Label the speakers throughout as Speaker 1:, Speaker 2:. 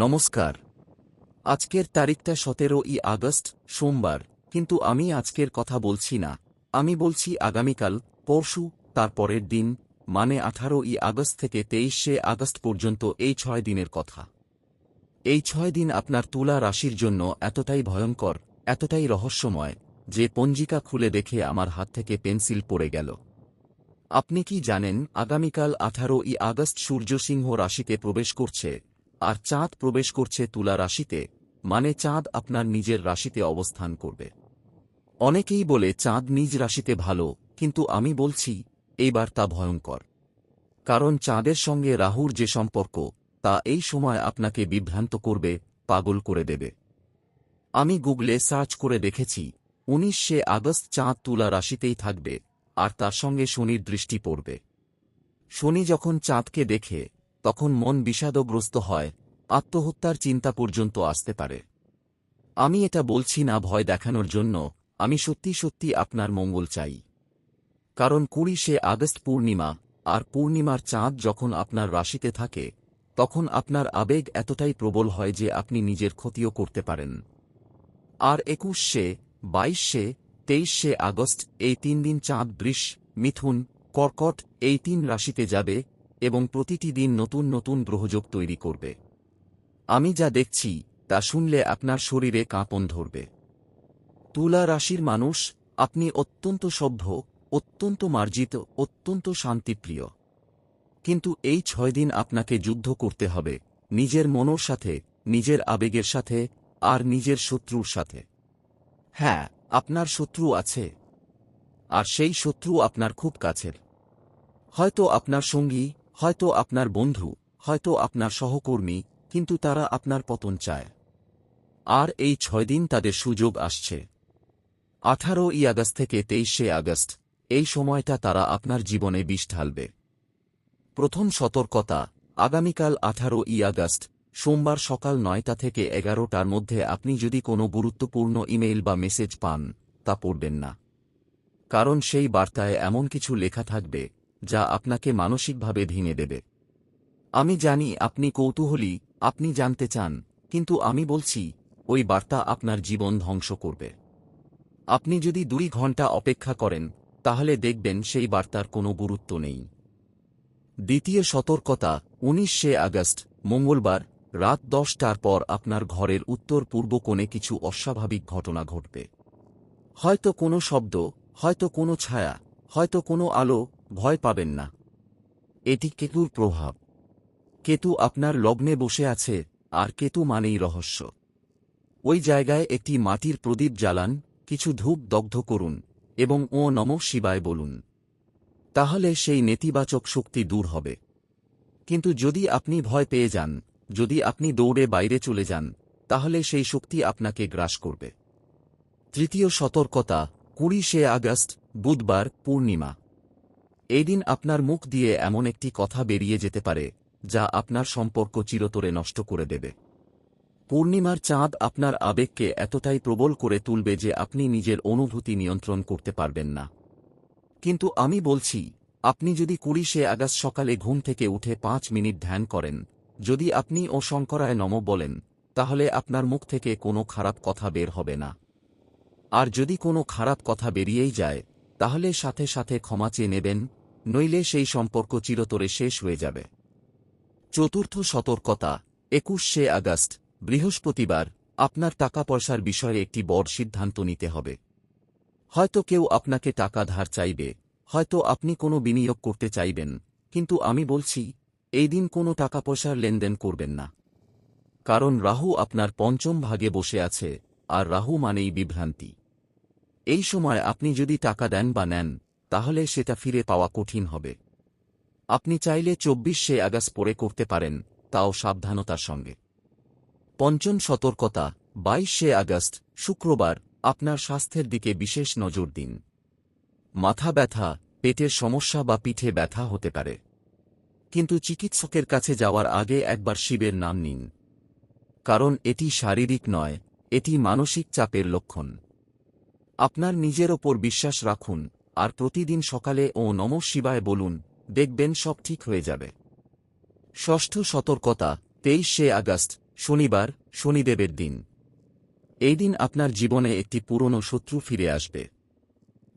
Speaker 1: নমস্কার। আজকের তারিখটা 17ই আগস্ট, সোমবার। কিন্তু আমি আজকের কথা বলছি না, আমি বলছি আগামীকাল, পরশু, তার পরের দিন, মানে 18ই আগস্ট থেকে 23শে আগস্ট পর্যন্ত এই 6 দিনের কথা। এই 6 দিন আপনার তুলা রাশির জন্য এতটাই ভয়ঙ্কর, এতটাই রহস্যময়, যে পঞ্জিকা খুলে দেখে আমার হাত থেকে পেন্সিল পড়ে গেল। আপনি কি জানেন আগামীকাল 18ই আগস্ট সূর্য সিংহ রাশিতে প্রবেশ করছে, আর চাঁদ প্রবেশ করছে তুলা রাশিতে, মানে চাঁদ আপনার নিজের রাশিতে অবস্থান করবে। অনেকেই বলে চাঁদ নিজ রাশিতে ভালো, কিন্তু আমি বলছি এইবার তা ভয়ঙ্কর। কারণ চাঁদের সঙ্গে রাহুর যে সম্পর্ক, তা এই সময় আপনাকে বিভ্রান্ত করবে, পাগল করে দেবে। আমি গুগলে সার্চ করে দেখেছি, 19শে আগস্ট চাঁদ তুলা রাশিতেই থাকবে, আর তার সঙ্গে শনির দৃষ্টি পড়বে। শনি যখন চাঁদকে দেখে, তখন মন বিষাদগ্রস্ত হয়, আত্মহত্যার চিন্তা পর্যন্ত আসতে পারে। আমি এটা বলছি না ভয় দেখানোর জন্য, আমি সত্যি সত্যি আপনার মঙ্গল চাই। কারণ 20শে আগস্ট পূর্ণিমা, আর পূর্ণিমার চাঁদ যখন আপনার রাশিতে থাকে, তখন আপনার আবেগ এতটাই প্রবল হয় যে আপনি নিজের ক্ষতিও করতে পারেন। আর 21শে, 22শে, 23শে আগস্ট এই 3 দিন চাঁদ বৃষ, মিথুন, কর্কট এই 3 রাশিতে যাবে, এবং প্রতিটি দিন নতুন নতুন গ্রহযোগ তৈরি করবে। আমি যা দেখছি তা শুনলে আপনার শরীরে কাঁপন ধরবে। তুলা রাশির মানুষ, আপনি অত্যন্ত সভ্য, অত্যন্ত মার্জিত, অত্যন্ত শান্তিপ্রিয়। কিন্তু এই 6 দিন আপনাকে যুদ্ধ করতে হবে, নিজের মনের সাথে, নিজের আবেগের সাথে, আর নিজের শত্রুর সাথে। হ্যাঁ, আপনার শত্রু আছে। আর সেই শত্রু আপনার খুব কাছের। হয়তো আপনার সঙ্গী, হয়তো আপনার বন্ধু, হয়তো আপনার সহকর্মী, কিন্তু তারা আপনার পতন চায়। আর এই 6 দিন তাদের সুযোগ আসছে। 18ই আগস্ট থেকে 23শে আগস্ট, এই সময়টা তারা আপনার জীবনে বিষ ঢালবে। প্রথম সতর্কতা, আগামীকাল 18ই আগস্ট, সোমবার সকাল 9টা থেকে 11টার মধ্যে আপনি যদি কোনো গুরুত্বপূর্ণ ইমেইল বা মেসেজ পান, তা পড়বেন না। কারণ সেই বার্তায় এমন কিছু লেখা থাকবে, যা আপনাকে মানসিকভাবে ভেঙে দেবে। আমি জানি আপনি কৌতূহলী, আপনি জানতে চান, কিন্তু আমি বলছি, ওই বার্তা আপনার জীবন ধ্বংস করবে। আপনি যদি 2 ঘন্টা অপেক্ষা করেন, তাহলে দেখবেন সেই বার্তার কোনো গুরুত্ব নেই। দ্বিতীয় সতর্কতা, 19শে আগস্ট, মঙ্গলবার, রাত 10টার পর আপনার ঘরের উত্তর পূর্ব কোণে কিছু অস্বাভাবিক ঘটনা ঘটবে। হয়তো কোনো শব্দ, হয়তো কোনো ছায়া, হয়তো কোনো আলো। ভয় পাবেন না। এটি কেতুর প্রভাব। কেতু আপনার লগ্নে বসে আছে, আর কেতু মানেই রহস্য। ওই জায়গায় একটি মাটির প্রদীপ জ্বালান, কিছু ধূপ দগ্ধ করুন, এবং ও নমঃ শিবায় বলুন। তাহলে সেই নেতিবাচক শক্তি দূর হবে। কিন্তু যদি আপনি ভয় পেয়ে যান, যদি আপনি দৌড়ে বাইরে চলে যান, তাহলে সেই শক্তি আপনাকে গ্রাস করবে। তৃতীয় সতর্কতা, 20শে আগস্ট, বুধবার, পূর্ণিমা। এই দিন আপনার মুখ দিয়ে এমন একটি কথা বেরিয়ে যেতে পারে, যা আপনার সম্পর্ক চিরতরে নষ্ট করে দেবে। পূর্ণিমার চাঁদ আপনার আবেগকে এতটাই প্রবল করে তুলবে যে আপনি নিজের অনুভূতি নিয়ন্ত্রণ করতে পারবেন না। কিন্তু আমি বলছি, আপনি যদি 20শে আগস্ট সকালে ঘুম থেকে উঠে 5 মিনিট ধ্যান করেন, যদি আপনি ও শঙ্করায় নমঃ বলেন, তাহলে আপনার মুখ থেকে কোনো খারাপ কথা বের হবে না। আর যদি কোনো খারাপ কথা বেরিয়েই যায়, তাহলে সাথে সাথে ক্ষমা চেয়ে নেবেন, নইলে সেই সম্পর্ক চিরতরে শেষ হয়ে যাবে। চতুর্থ সতর্কতা, 21শে আগস্ট, বৃহস্পতিবার, আপনার টাকা পয়সার বিষয়ে একটি বড় সিদ্ধান্ত নিতে হবে। হয়তো কেউ আপনাকে টাকা ধার চাইবে, হয়তো আপনি কোনো বিনিয়োগ করতে চাইবেন, কিন্তু আমি বলছি, এই দিন কোনো টাকা পয়সার লেনদেন করবেন না। কারণ রাহু আপনার পঞ্চম ভাগে বসে আছে, আর রাহু মানেই বিভ্রান্তি। এই সময় আপনি যদি টাকা দেন বা নেন, তাহলে সেটা ফিরে পাওয়া কঠিন হবে। আপনি চাইলে 24শে আগস্ট পরে করতে পারেন, তাও সাবধানতার সঙ্গে। পঞ্চম সতর্কতা, 22শে আগস্ট, শুক্রবার, আপনার স্বাস্থ্যের দিকে বিশেষ নজর দিন। মাথা ব্যথা, পেটের সমস্যা বা পিঠে ব্যথা হতে পারে। কিন্তু চিকিৎসকের কাছে যাওয়ার আগে একবার শিবের নাম নিন। কারণ এটি শারীরিক নয়, এটি মানসিক চাপের লক্ষণ। আপনার নিজের ওপর বিশ্বাস রাখুন, আর প্রতিদিন সকালে ও নমঃ শিবায় বলুন, দেখবেন সব ঠিক হয়ে যাবে। ষষ্ঠ সতর্কতা, 23শে আগস্ট, শনিবার, শনিদেবের দিন। এই দিন আপনার জীবনে একটি পুরনো শত্রু ফিরে আসবে।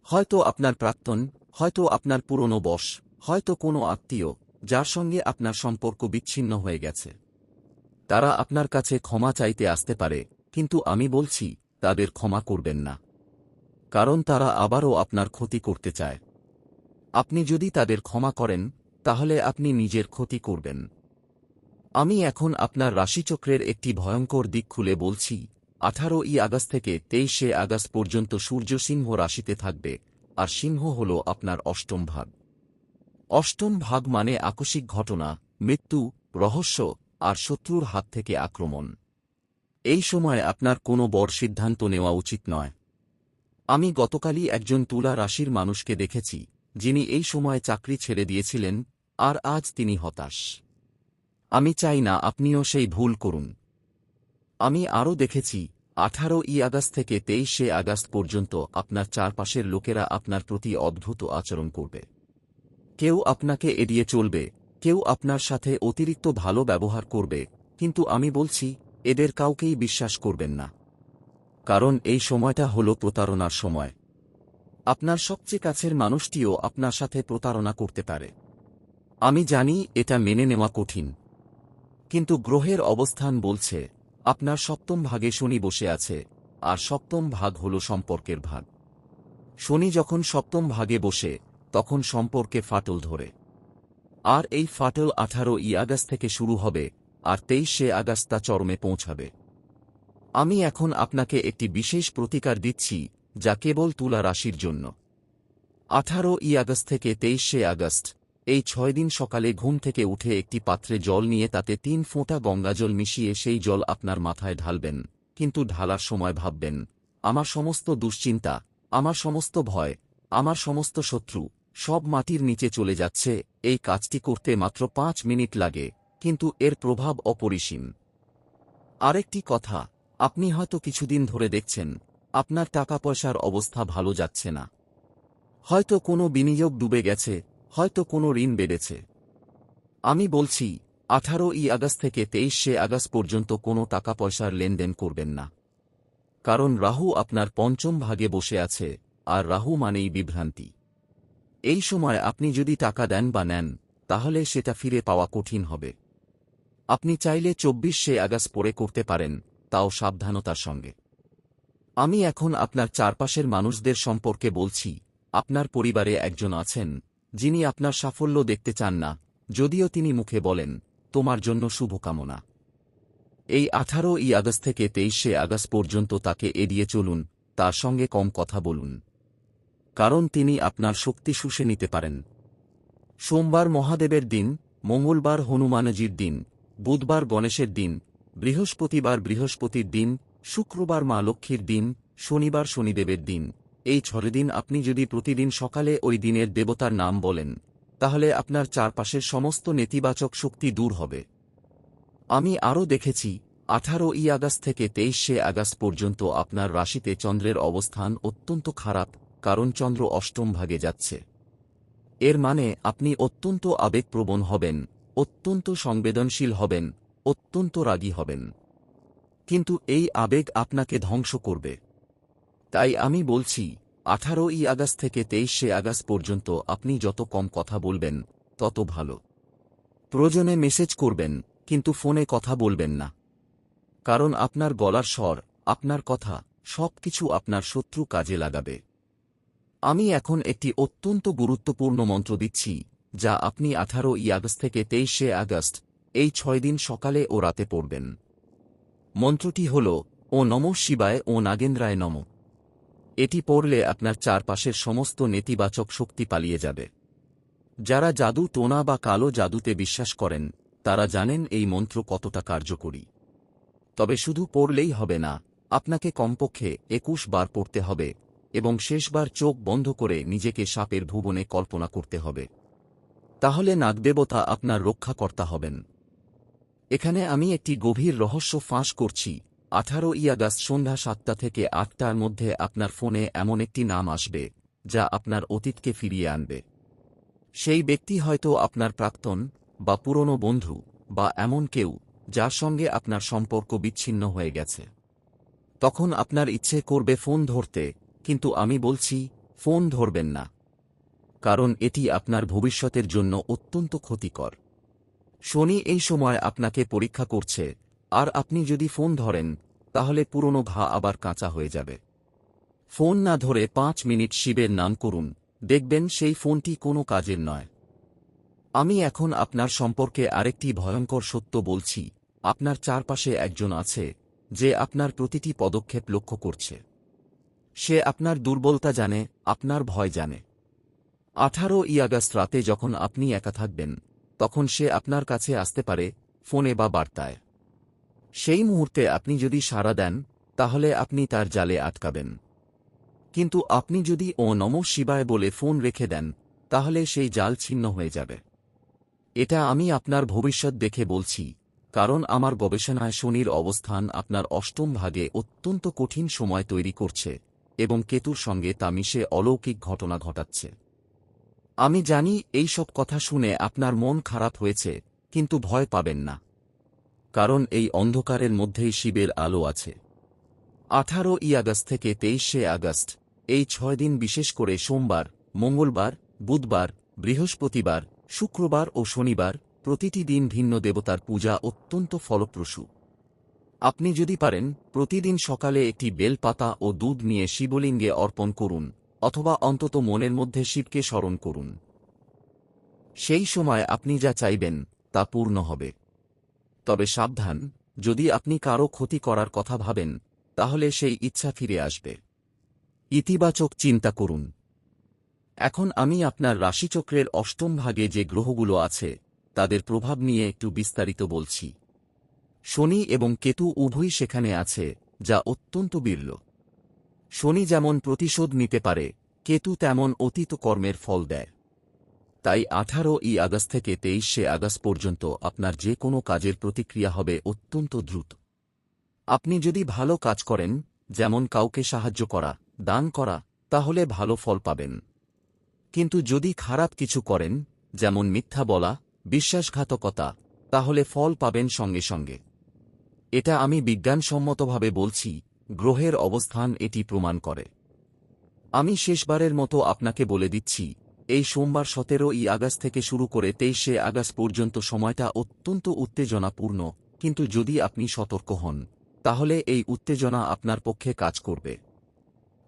Speaker 1: হয়তো আপনার প্রাক্তন, হয়তো আপনার পুরনো বশ, হয়তো কোনো আত্মীয়, যার সঙ্গে আপনার সম্পর্ক বিচ্ছিন্ন হয়ে গেছে। তারা আপনার কাছে ক্ষমা চাইতে আসতে পারে, কিন্তু আমি বলছি, তাদের ক্ষমা করবেন না। কারণ তারা আবারও আপনার ক্ষতি করতে চায়। আপনি যদি তাদের ক্ষমা করেন, তাহলে আপনি নিজের ক্ষতি করবেন। আমি এখন আপনার রাশিচক্রের একটি ভয়ঙ্কর দিক খুলে বলছি। 18ই আগস্ট থেকে 23শে আগস্ট পর্যন্ত সূর্য সিংহ রাশিতে থাকবে, আর সিংহ হল আপনার অষ্টম ভাগ। অষ্টম ভাগ মানে আকস্মিক ঘটনা, মৃত্যু, রহস্য, আর শত্রুর হাত থেকে আক্রমণ। এই সময় আপনার কোনো বড় সিদ্ধান্ত নেওয়া উচিত নয়। আমি গতকালই একজন তুলা রাশির মানুষকে দেখেছি, যিনি এই সময় চাকরি ছেড়ে দিয়েছিলেন, আর আজ তিনি হতাশ। আমি চাই না আপনিও সেই ভুল করুন। আমি আরও দেখেছি, 18ই আগস্ট থেকে 23শে আগস্ট পর্যন্ত আপনার চারপাশের লোকেরা আপনার প্রতি অদ্ভুত আচরণ করবে। কেউ আপনাকে এড়িয়ে চলবে, কেউ আপনার সাথে অতিরিক্ত ভালো ব্যবহার করবে, কিন্তু আমি বলছি, এদের কাউকেই বিশ্বাস করবেন না। কারণ এই সময়টা হল প্রতারণার সময়। আপনার সবচেয়ে কাছের মানুষটিও আপনার সাথে প্রতারণা করতে পারে। আমি জানি এটা মেনে নেওয়া কঠিন, কিন্তু গ্রহের অবস্থান বলছে, আপনার সপ্তম ভাগে শনি বসে আছে, আর সপ্তম ভাগ হল সম্পর্কের ভাগ। শনি যখন সপ্তম ভাগে বসে, তখন সম্পর্কে ফাটল ধরে। আর এই ফাটল 18ই আগস্ট থেকে শুরু হবে, আর 23শে আগস্ট তা চরমে পৌঁছাবে। আমি এখন আপনাকে একটি বিশেষ প্রতিকার দিচ্ছি, যা কেবল তুলা রাশির জন্য। 18ই আগস্ট থেকে 23শে আগস্ট, এই 6 দিন সকালে ঘুম থেকে উঠে একটি পাত্রে জল নিয়ে তাতে 3 ফোঁটা গঙ্গাজল মিশিয়ে সেই জল আপনার মাথায় ঢালবেন, কিন্তু ঢালার সময় ভাববেন, আমার সমস্ত দুশ্চিন্তা, আমার সমস্ত ভয়, আমার সমস্ত শত্রু, সব মাটির নিচে চলে যাচ্ছে। এই কাজটি করতে মাত্র 5 মিনিট লাগে, কিন্তু এর প্রভাব অপরিসীম। আরেকটি কথা, আপনি হয়তো কিছুদিন ধরে দেখছেন, আপনার টাকা পয়সার অবস্থা ভালো যাচ্ছে না। হয়তো কোনো বিনিয়োগ ডুবে গেছে, হয়তো কোনো ঋণ বেড়েছে। আমি বলছি, 18ই আগস্ট থেকে 23শে আগস্ট পর্যন্ত কোনো টাকা পয়সার লেনদেন করবেন না। কারণ রাহু আপনার পঞ্চম ভাগে বসে আছে, আর রাহু মানেই বিভ্রান্তি। এই সময় আপনি যদি টাকা দেন বা নেন, তাহলে সেটা ফিরে পাওয়া কঠিন হবে। আপনি চাইলে 24শে আগস্ট পরে করতে পারেন, তাও সাবধানতার সঙ্গে। আমি এখন আপনার চারপাশের মানুষদের সম্পর্কে বলছি। আপনার পরিবারে একজন আছেন, যিনি আপনার সাফল্য দেখতে চান না, যদিও তিনি মুখে বলেন, তোমার জন্য শুভকামনা। এই 18ই আগস্ট থেকে 23শে আগস্ট পর্যন্ত তাকে এড়িয়ে চলুন, তার সঙ্গে কম কথা বলুন। কারণ তিনি আপনার শক্তি শুষে নিতে পারেন। সোমবার মহাদেবের দিন, মঙ্গলবার হনুমানজির দিন, বুধবার গণেশের দিন, বৃহস্পতিবার বৃহস্পতির দিন, শুক্রবার মা লক্ষ্মীর দিন, শনিবার শনিদেবের দিন। এই 6 দিন আপনি যদি প্রতিদিন সকালে ওই দিনের দেবতার নাম বলেন, তাহলে আপনার চারপাশের সমস্ত নেতিবাচক শক্তি দূর হবে। আমি আরও দেখেছি, 18ই আগস্ট থেকে 23শে আগস্ট পর্যন্ত আপনার রাশিতে চন্দ্রের অবস্থান অত্যন্ত খারাপ, কারণ চন্দ্র অষ্টম ভাগে যাচ্ছে। এর মানে আপনি অত্যন্ত আবেগপ্রবণ হবেন, অত্যন্ত সংবেদনশীল হবেন, অত্যন্ত রাগী হবেন। কিন্তু এই আবেগ আপনাকে ধ্বংস করবে। তাই আমি বলছি, 18ই আগস্ট থেকে 23শে আগস্ট পর্যন্ত আপনি যত কম কথা বলবেন, তত ভালো। প্রয়োজনে মেসেজ করবেন, কিন্তু ফোনে কথা বলবেন না। কারণ আপনার গলার স্বর, আপনার কথা, সবকিছু আপনার শত্রু কাজে লাগাবে। আমি এখন একটি অত্যন্ত গুরুত্বপূর্ণ মন্ত্র দিচ্ছি, যা আপনি 18ই আগস্ট থেকে 23শে আগস্ট, এই 6 দিন সকালে ও রাতে পড়বেন। মন্ত্রটি হল, ও নমঃ শিবায় ও নাগেন্দ্রায় নমঃ। এটি পড়লে আপনার চারপাশের সমস্ত নেতিবাচক শক্তি পালিয়ে যাবে। যারা জাদু টোনা বা কালো জাদুতে বিশ্বাস করেন, তারা জানেন এই মন্ত্র কতটা কার্যকরী। তবে শুধু পড়লেই হবে না, আপনাকে কমপক্ষে 21 বার পড়তে হবে, এবং শেষবার চোখ বন্ধ করে নিজেকে সাপের ভুবনে কল্পনা করতে হবে। তাহলে নাগদেবতা আপনার রক্ষাকর্তা হবেন। এখানে আমি একটি গভীর রহস্য ফাঁস করছি। 18ই আগস্ট সন্ধ্যা 7টা থেকে 8টার মধ্যে আপনার ফোনে এমন একটি নাম আসবে, যা আপনার অতীতকে ফিরিয়ে আনবে। সেই ব্যক্তি হয়তো আপনার প্রাক্তন, বা পুরনো বন্ধু, বা এমন কেউ, যার সঙ্গে আপনার সম্পর্ক বিচ্ছিন্ন হয়ে গেছে। তখন আপনার ইচ্ছে করবে ফোন ধরতে, কিন্তু আমি বলছি ফোন ধরবেন না, কারণ এটি আপনার ভবিষ্যতের জন্য অত্যন্ত ক্ষতিকর। শনি এই সময় আপনাকে পরীক্ষা করছে, আর আপনি যদি ফোন ধরেন তাহলে পুরনো ঘা আবার কাঁচা হয়ে যাবে। ফোন না ধরে 5 মিনিট শিবের নাম করুন, দেখবেন সেই ফোনটি কোনো কাজের নয়। আমি এখন আপনার সম্পর্কে আরেকটি ভয়ঙ্কর সত্য বলছি। আপনার চারপাশে একজন আছে যে আপনার প্রতিটি পদক্ষেপ লক্ষ্য করছে। সে আপনার দুর্বলতা জানে, আপনার ভয় জানে। 18ই আগস্ট রাতে যখন আপনি একা থাকবেন, তখন সে আপনার কাছে আসতে পারে, ফোনে বা বার্তায়। সেই মুহূর্তে আপনি যদি সাড়া দেন, তাহলে আপনি তার জালে আটকাবেন। কিন্তু আপনি যদি ও নমঃ শিবায় বলে ফোন রেখে দেন, তাহলে সেই জাল ছিন্ন হয়ে যাবে। এটা আমি আপনার ভবিষ্যৎ দেখে বলছি, কারণ আমার গবেষণায় শনির অবস্থান আপনার অষ্টম ভাগে অত্যন্ত কঠিন সময় তৈরি করছে, এবং কেতুর সঙ্গে তা মিশে অলৌকিক ঘটনা ঘটাচ্ছে। আমি জানি এই সব কথা শুনে আপনার মন খারাপ হয়েছে, কিন্তু ভয় পাবেন না, কারণ এই অন্ধকারের মধ্যেই শিবের আলো আছে। 18ই আগস্ট থেকে 23শে আগস্ট, এই 6 দিন বিশেষ করে সোমবার, মঙ্গলবার, বুধবার, বৃহস্পতিবার, শুক্রবার ও শনিবার, প্রতিটি দিন ভিন্ন দেবতার পূজা অত্যন্ত ফলপ্রসূ। আপনি যদি পারেন, প্রতিদিন সকালে একটি বেল পাতা ও দুধ নিয়ে শিবলিঙ্গে অর্পণ করুন, অথবা অন্তত মনের মধ্যে শিবকে স্মরণ করুন। সেই সময় আপনি যা চাইবেন তা পূর্ণ হবে। তবে সাবধান, যদি আপনি কারো ক্ষতি করার কথা ভাবেন, তাহলে সেই ইচ্ছা ফিরে আসবে। ইতিবাচক চিন্তা করুন। এখন আমি আপনার রাশিচক্রের অষ্টম ভাগে যে গ্রহগুলো আছে তাদের প্রভাব নিয়ে একটু বিস্তারিত বলছি। শনি এবং কেতু উভয়ই সেখানে আছে, যা অত্যন্ত বিরল। শনি যেমন প্রতিশোধ নিতে পারে, কেতু তেমন অতীত কর্মের ফল দেয়। তাই 18ই আগস্ট থেকে 23শে আগস্ট পর্যন্ত আপনার যে কোনো কাজের প্রতিক্রিয়া হবে অত্যন্ত দ্রুত। আপনি যদি ভালো কাজ করেন, যেমন কাউকে সাহায্য করা, দান করা, তাহলে ভালো ফল পাবেন। কিন্তু যদি খারাপ কিছু করেন, যেমন মিথ্যা বলা, বিশ্বাসঘাতকতা, তাহলে ফল পাবেন সঙ্গে সঙ্গে। এটা আমি বিজ্ঞানসম্মতভাবে বলছি, গ্রহের অবস্থান এটি প্রমাণ করে। আমি শেষবারের মতো আপনাকে বলে দিচ্ছি, এই সোমবার 17ই আগস্ট থেকে শুরু করে 23শে আগস্ট পর্যন্ত সময়টা অত্যন্ত উত্তেজনাপূর্ণ, কিন্তু যদি আপনি সতর্ক হন, তাহলে এই উত্তেজনা আপনার পক্ষে কাজ করবে।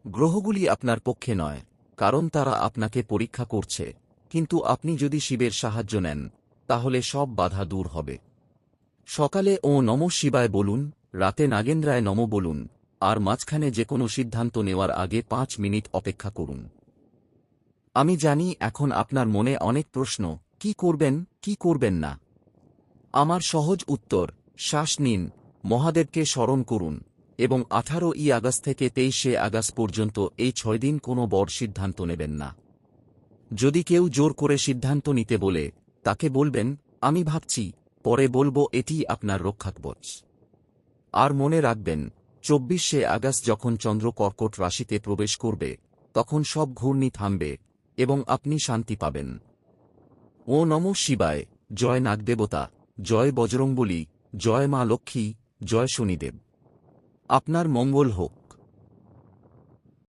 Speaker 1: গ্রহগুলি আপনার পক্ষে নয়, কারণ তারা আপনাকে পরীক্ষা করছে, কিন্তু আপনি যদি শিবের সাহায্য নেন, তাহলে সব বাধা দূর হবে। সকালে ও নমঃ শিবায় বলুন, রাতে নাগেন্দ্রায় নমঃ বলুন, আর মাঝখানে যে কোনো সিদ্ধান্ত নেওয়ার আগে 5 মিনিট অপেক্ষা করুন। আমি জানি এখন আপনার মনে অনেক প্রশ্ন, কি করবেন, কি করবেন না। আমার সহজ উত্তর, শ্বাস নিন, মহাদেবকে স্মরণ করুন, এবং 18ই আগস্ট থেকে 23শে আগস্ট পর্যন্ত এই 6 দিন কোনো বড় সিদ্ধান্ত নেবেন না। যদি কেউ জোর করে সিদ্ধান্ত নিতে বলে, তাকে বলবেন, আমি ভাবছি, পরে বলবো, এটি আপনার রক্ষাকবচ। আর মনে রাখবেন, 24শে আগস্ট যখন চন্দ্র কর্কট রাশিতে প্রবেশ করবে, তখন সব ঘূর্ণি থামবে, এবং আপনি শান্তি পাবেন। ও নমঃ শিবায়, জয় নাগদেবতা, জয় বজরংবলী, জয় মা লক্ষ্মী, জয় শনিদেব। আপনার মঙ্গল হোক।